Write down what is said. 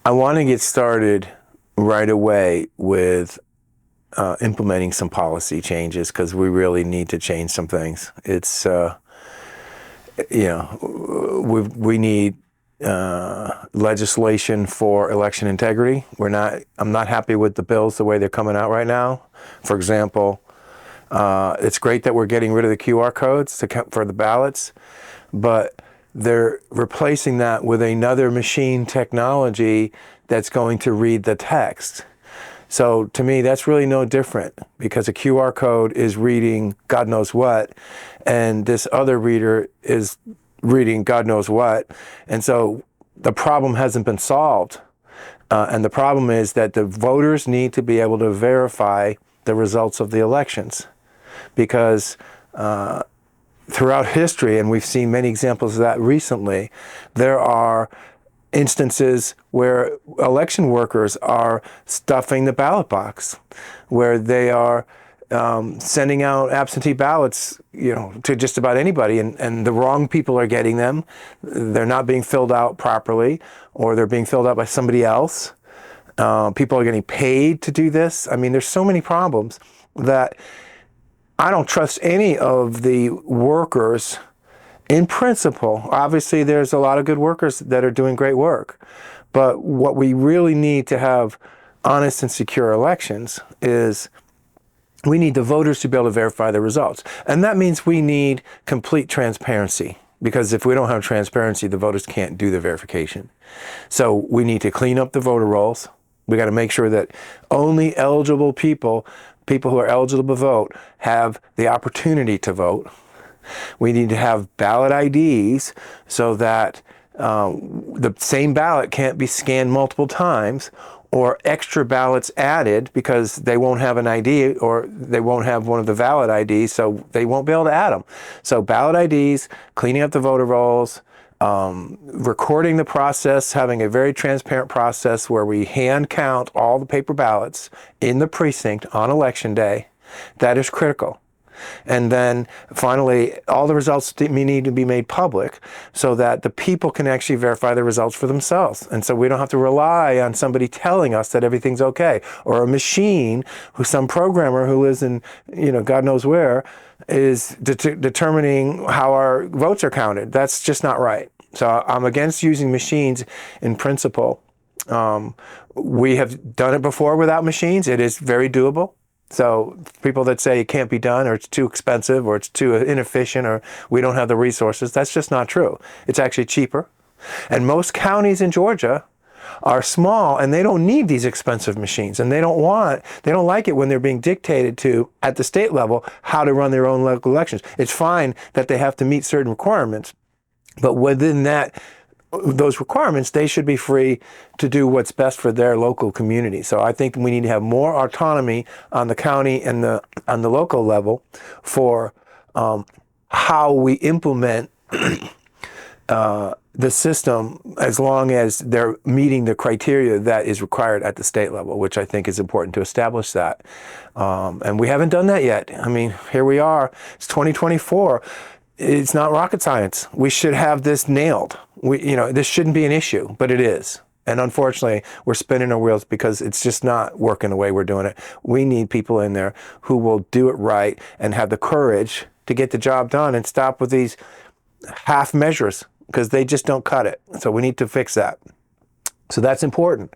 I want to get started right away with implementing some policy changes because we really need to change some things. It's, we need legislation for election integrity. I'm not happy with the bills the way they're coming out right now. For example, it's great that we're getting rid of the QR codes for the ballots, but they're replacing that with another machine technology that's going to read the text. So to me, that's really no different because a QR code is reading God knows what, and this other reader is reading God knows what. And so the problem hasn't been solved. And the problem is that the voters need to be able to verify the results of the elections because throughout history, and we've seen many examples of that recently, there are instances where election workers are stuffing the ballot box, where they are sending out absentee ballots, to just about anybody, and the wrong people are getting them. They're not being filled out properly, or they're being filled out by somebody else. People are getting paid to do this. I mean, there's so many problems that I don't trust any of the workers in principle. Obviously, there's a lot of good workers that are doing great work. But what we really need to have honest and secure elections is we need the voters to be able to verify the results. And that means we need complete transparency. Because if we don't have transparency, the voters can't do the verification. So we need to clean up the voter rolls. We got to make sure that only eligible people who are eligible to vote, have the opportunity to vote. We need to have ballot IDs so that the same ballot can't be scanned multiple times, or extra ballots added because they won't have an ID or they won't have one of the valid IDs, so they won't be able to add them. So ballot IDs, cleaning up the voter rolls, recording the process, having a very transparent process where we hand count all the paper ballots in the precinct on election day. That is critical. And then finally, all the results need to be made public so that the people can actually verify the results for themselves. And so we don't have to rely on somebody telling us that everything's okay, or a machine, some programmer who lives in, God knows where, is determining how our votes are counted. That's just not right. So I'm against using machines in principle. We have done it before without machines. It is very doable. So people that say it can't be done, or it's too expensive, or it's too inefficient, or we don't have the resources, that's just not true. It's actually cheaper. And most counties in Georgia are small, and they don't need these expensive machines, and they don't like it when they're being dictated to at the state level how to run their own local elections. It's fine that they have to meet certain requirements, but within those requirements, they should be free to do what's best for their local community. So I think we need to have more autonomy on the county and on the local level for how we implement the system, as long as they're meeting the criteria that is required at the state level, which I think is important to establish that. And we haven't done that yet. I mean, here we are. It's 2024. It's not rocket science. We should have this nailed. This shouldn't be an issue, but it is. And unfortunately, we're spinning our wheels because it's just not working the way we're doing it. We need people in there who will do it right and have the courage to get the job done and stop with these half measures, because they just don't cut it. So we need to fix that. So that's important.